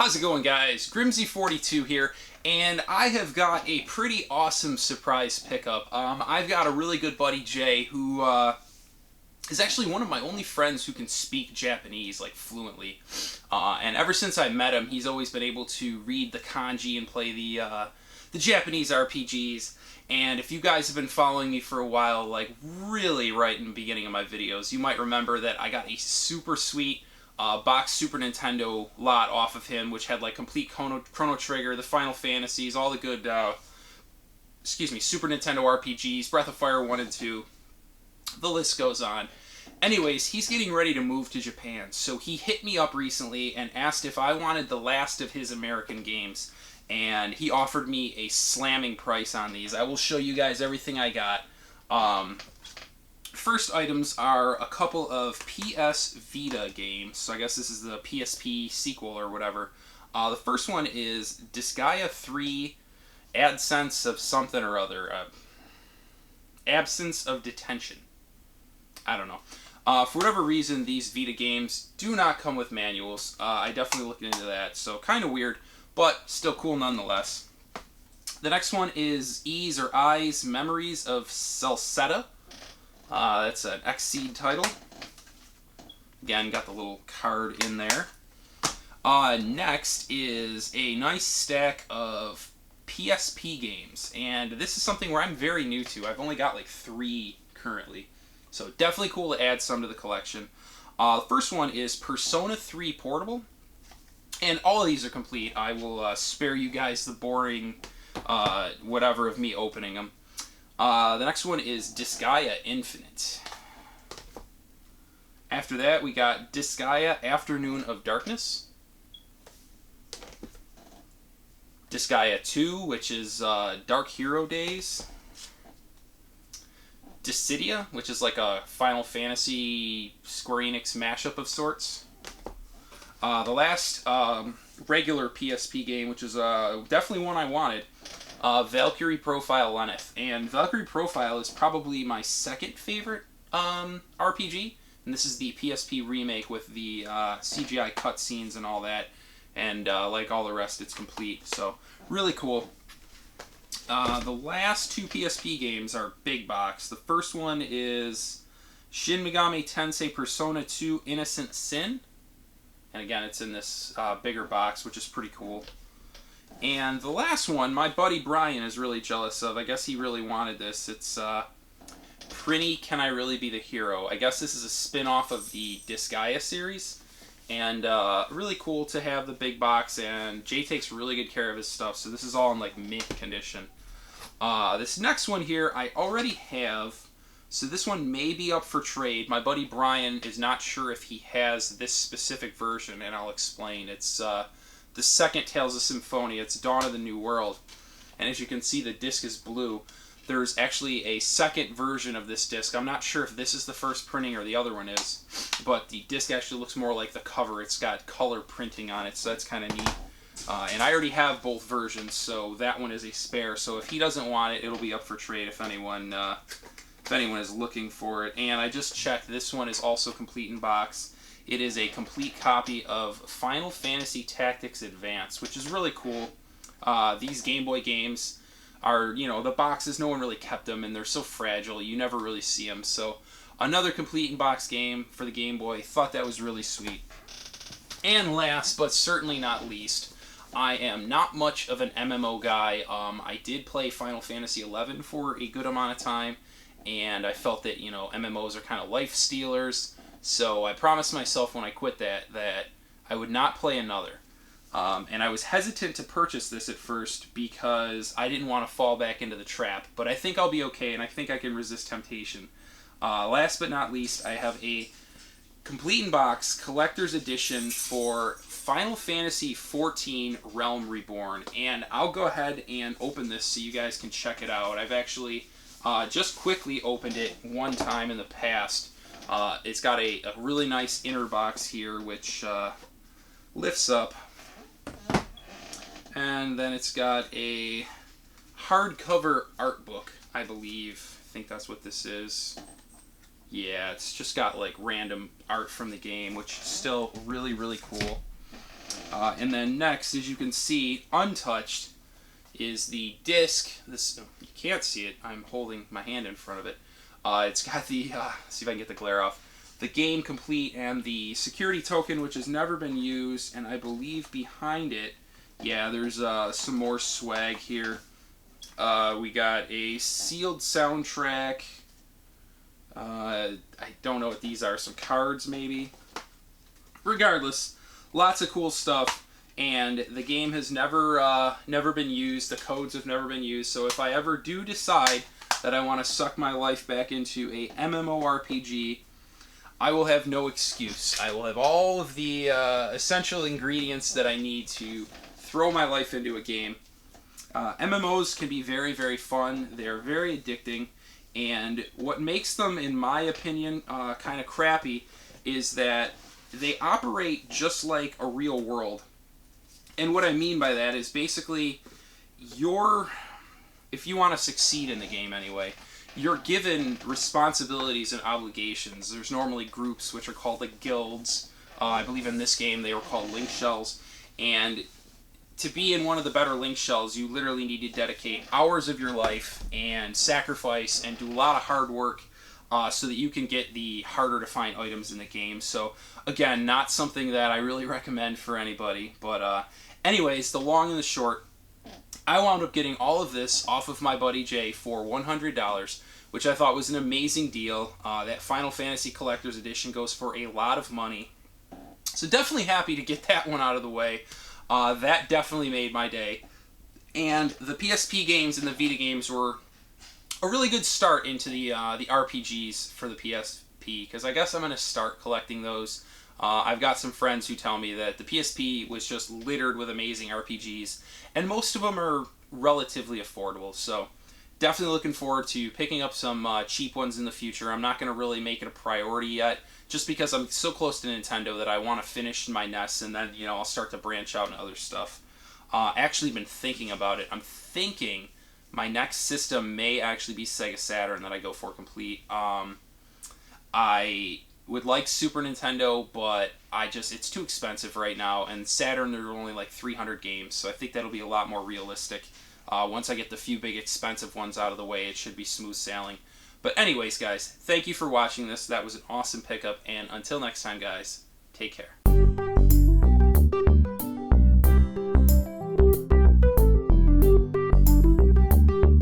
How's it going, guys? Grimsie42 here, and I have got a pretty awesome surprise pickup. I've got a really good buddy, Jay, who is actually one of my only friends who can speak Japanese, like, fluently. And ever since I met him, he's always been able to read the kanji and play the Japanese RPGs. And if you guys have been following me for a while, like, really right in the beginning of my videos, you might remember that I got a super sweet box Super Nintendo lot off of him, which had like complete Chrono Trigger, the Final Fantasies, all the good Super Nintendo RPGs, Breath of Fire 1 and 2, the list goes on. Anyways, he's getting ready to move to Japan, so he hit me up recently and asked if I wanted the last of his American games, and he offered me a slamming price on these. I will show you guys everything I got. First items are a couple of PS Vita games, so I guess this is the PSP sequel or whatever. The first one is Disgaea 3 AdSense of something or other. Absence of Detention. I don't know. For whatever reason, these Vita games do not come with manuals. I definitely looked into that, so kind of weird, but still cool nonetheless. The next one is E's or I's Memories of Celceta. That's an Xseed title. Again, got the little card in there. Next is a nice stack of PSP games, and this is something where I'm very new to. I've only got like 3 currently, so definitely cool to add some to the collection. The first one is Persona 3 Portable, and all of these are complete. I will spare you guys the boring whatever of me opening them. The next one is Disgaea Infinite. After that, we got Disgaea Afternoon of Darkness. Disgaea 2, which is Dark Hero Days. Dissidia, which is like a Final Fantasy Square Enix mashup of sorts. The last regular PSP game, which is definitely one I wanted. Valkyrie Profile Lenneth, and Valkyrie Profile is probably my second favorite RPG, and this is the PSP remake with the CGI cutscenes and all that, and like all the rest, it's complete, so really cool. The last 2 PSP games are big box. The first one is Shin Megami Tensei Persona 2 Innocent Sin, and again, it's in this bigger box, which is pretty cool. And the last one, my buddy Brian is really jealous of. I guess he really wanted this. It's Prinny, Can I Really Be the Hero? I guess this is a spin-off of the Disgaea series. And really cool to have the big box, and Jay takes really good care of his stuff, so this is all in like mint condition. This next one here I already have, so this one may be up for trade. My buddy Brian is not sure if he has this specific version, and I'll explain. It's the second Tales of Symphonia. It's Dawn of the New World. And as you can see, the disc is blue. There's actually a second version of this disc. I'm not sure if this is the first printing or the other one is, but the disc actually looks more like the cover. It's got color printing on it, so that's kind of neat. And I already have both versions, so that one is a spare. So if he doesn't want it, it'll be up for trade if anyone is looking for it. And I just checked, this one is also complete in box. It is a complete copy of Final Fantasy Tactics Advance, which is really cool. These Game Boy games are, you know, the boxes, no one really kept them, and they're so fragile, you never really see them. So, another complete in-box game for the Game Boy. Thought that was really sweet. And last, but certainly not least, I am not much of an MMO guy. I did play Final Fantasy XI for a good amount of time, and I felt that, you know, MMOs are kind of life stealers. So I promised myself when I quit that I would not play another. And I was hesitant to purchase this at first because I didn't want to fall back into the trap. But I think I'll be okay, and I think I can resist temptation. Last but not least, I have a complete in-box collector's edition for Final Fantasy XIV Realm Reborn. And I'll go ahead and open this so you guys can check it out. I've actually just quickly opened it one time in the past. It's got a really nice inner box here, which lifts up. And then it's got a hardcover art book, I believe. I think that's what this is. Yeah, it's just got like random art from the game, which is still really, really cool. And then next, as you can see, untouched, is the disc. This, you can't see it. I'm holding my hand in front of it. It's got the, see if I can get the glare off, the game complete and the security token, which has never been used, and I believe behind it, yeah, there's some more swag here. We got a sealed soundtrack. I don't know what these are, some cards maybe. Regardless, lots of cool stuff, and the game has never been used, the codes have never been used, so if I ever do decide that I want to suck my life back into a MMORPG, I will have no excuse. I will have all of the essential ingredients that I need to throw my life into a game. MMOs can be very, very fun. They're very addicting, and what makes them, in my opinion, kind of crappy is that they operate just like a real world. And what I mean by that is basically if you want to succeed in the game anyway, you're given responsibilities and obligations. There's normally groups which are called like guilds. I believe in this game they were called link shells. And to be in one of the better link shells, you literally need to dedicate hours of your life and sacrifice and do a lot of hard work so that you can get the harder to find items in the game. So again, not something that I really recommend for anybody. But anyways, the long and the short, I wound up getting all of this off of my buddy Jay for $100, which I thought was an amazing deal. That Final Fantasy Collector's Edition goes for a lot of money. So definitely happy to get that one out of the way. That definitely made my day. And the PSP games and the Vita games were a really good start into the RPGs for the PSP, because I guess I'm going to start collecting those. I've got some friends who tell me that the PSP was just littered with amazing RPGs, and most of them are relatively affordable, so definitely looking forward to picking up some cheap ones in the future. I'm not going to really make it a priority yet, just because I'm so close to Nintendo that I want to finish my NES, and then, you know, I'll start to branch out into other stuff. Actually been thinking about it. I'm thinking my next system may actually be Sega Saturn that I go for complete. I would like Super Nintendo, but it's too expensive right now, and Saturn, there are only like 300 games, so I think that'll be a lot more realistic. Once I get the few big expensive ones out of the way, it should be smooth sailing. But anyways, guys, thank you for watching this. That was an awesome pickup, and until next time, guys, take care.